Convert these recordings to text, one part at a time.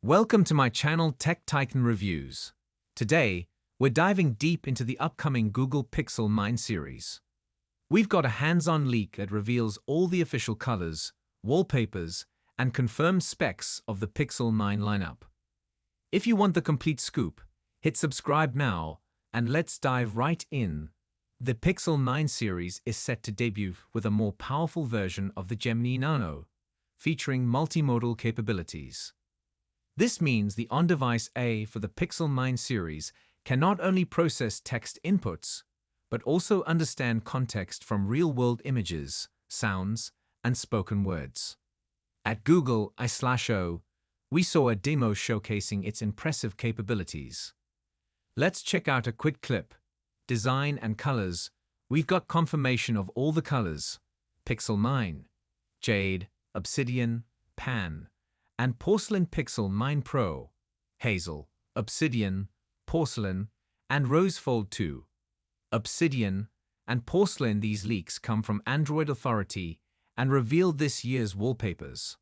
Welcome to my channel Tech Titan Reviews. Today, we're diving deep into the upcoming Google Pixel 9 series. We've got a hands-on leak that reveals all the official colors, wallpapers, and confirmed specs of the Pixel 9 lineup. If you want the complete scoop, hit subscribe now, and let's dive right in. The Pixel 9 series is set to debut with a more powerful version of the Gemini Nano, featuring multimodal capabilities. This means the on-device AI for the Pixel 9 series can not only process text inputs, but also understand context from real-world images, sounds, and spoken words. At Google I/O, we saw a demo showcasing its impressive capabilities. Let's check out a quick clip. Design and colors. We've got confirmation of all the colors: Pixel 9, Jade, Obsidian, Pan, and Porcelain. Pixel 9 Pro, Hazel, Obsidian, Porcelain, and Rozetked 2. Obsidian and Porcelain. These leaks come from Android Authority and reveal this year's wallpapers.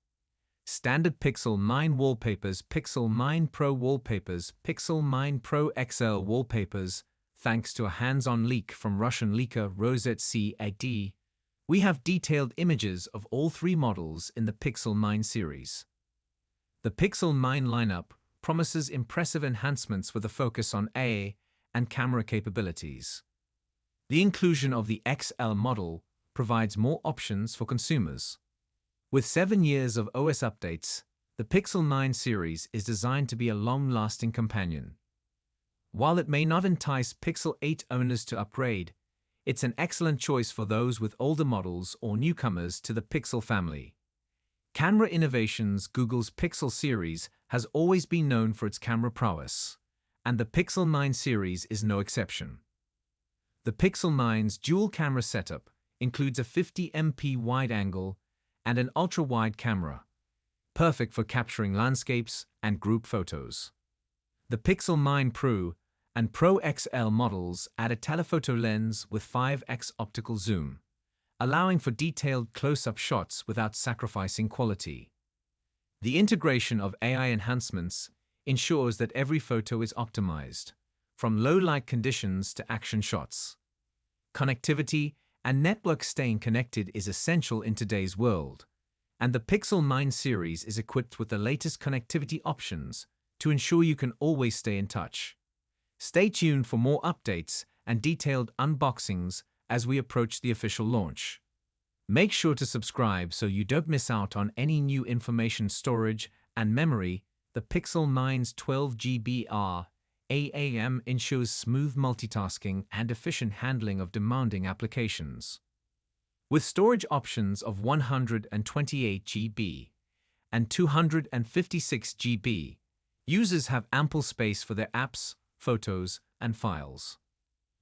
Standard Pixel 9 wallpapers, Pixel 9 Pro wallpapers, Pixel 9 Pro XL wallpapers. Thanks to a hands-on leak from Russian leaker Rozetked, we have detailed images of all three models in the Pixel 9 series. The Pixel 9 lineup promises impressive enhancements with a focus on AI and camera capabilities. The inclusion of the XL model provides more options for consumers. With 7 years of OS updates, the Pixel 9 series is designed to be a long-lasting companion. While it may not entice Pixel 8 owners to upgrade, it's an excellent choice for those with older models or newcomers to the Pixel family. Camera innovations. Google's Pixel series has always been known for its camera prowess, and the Pixel 9 series is no exception. The Pixel 9's dual camera setup includes a 50MP wide-angle and an ultra-wide camera, perfect for capturing landscapes and group photos. The Pixel 9 Pro and Pro XL models add a telephoto lens with 5x optical zoom, allowing for detailed close-up shots without sacrificing quality. The integration of AI enhancements ensures that every photo is optimized, from low-light conditions to action shots. Connectivity and network. Staying connected is essential in today's world, and the Pixel 9 series is equipped with the latest connectivity options to ensure you can always stay in touch. Stay tuned for more updates and detailed unboxings as we approach the official launch. Make sure to subscribe so you don't miss out on any new information. Storage and memory. The Pixel 9's 12GB RAM ensures smooth multitasking and efficient handling of demanding applications. With storage options of 128GB and 256GB, users have ample space for their apps, photos, and files.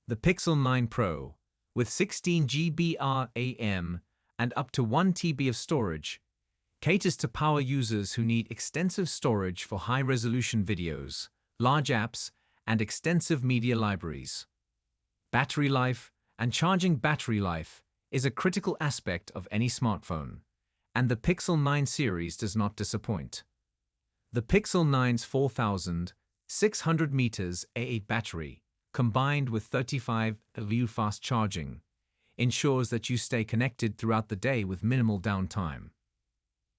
The Pixel 9 Pro, with 16GB RAM and up to 1TB of storage, caters to power users who need extensive storage for high-resolution videos, large apps, and extensive media libraries. Battery life and charging. Battery life is a critical aspect of any smartphone, and the Pixel 9 series does not disappoint. The Pixel 9's 4,600 mAh battery, combined with 35W fast charging, ensures that you stay connected throughout the day with minimal downtime.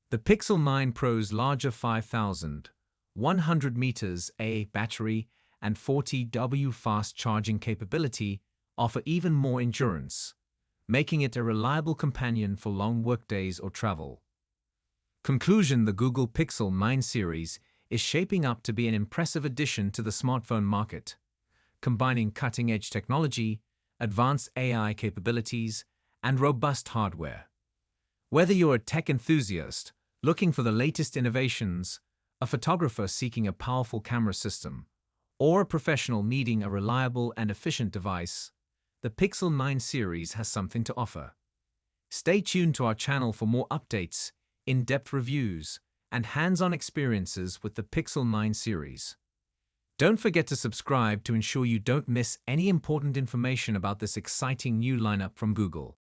The Pixel 9 Pro's larger 5,100 mAh battery and 40W fast charging capability offer even more endurance, making it a reliable companion for long workdays or travel. Conclusion. The Google Pixel 9 series is shaping up to be an impressive addition to the smartphone market, combining cutting-edge technology, advanced AI capabilities, and robust hardware. Whether you're a tech enthusiast looking for the latest innovations, a photographer seeking a powerful camera system, or a professional needing a reliable and efficient device, the Pixel 9 series has something to offer. Stay tuned to our channel for more updates, in-depth reviews, and hands-on experiences with the Pixel 9 series. Don't forget to subscribe to ensure you don't miss any important information about this exciting new lineup from Google.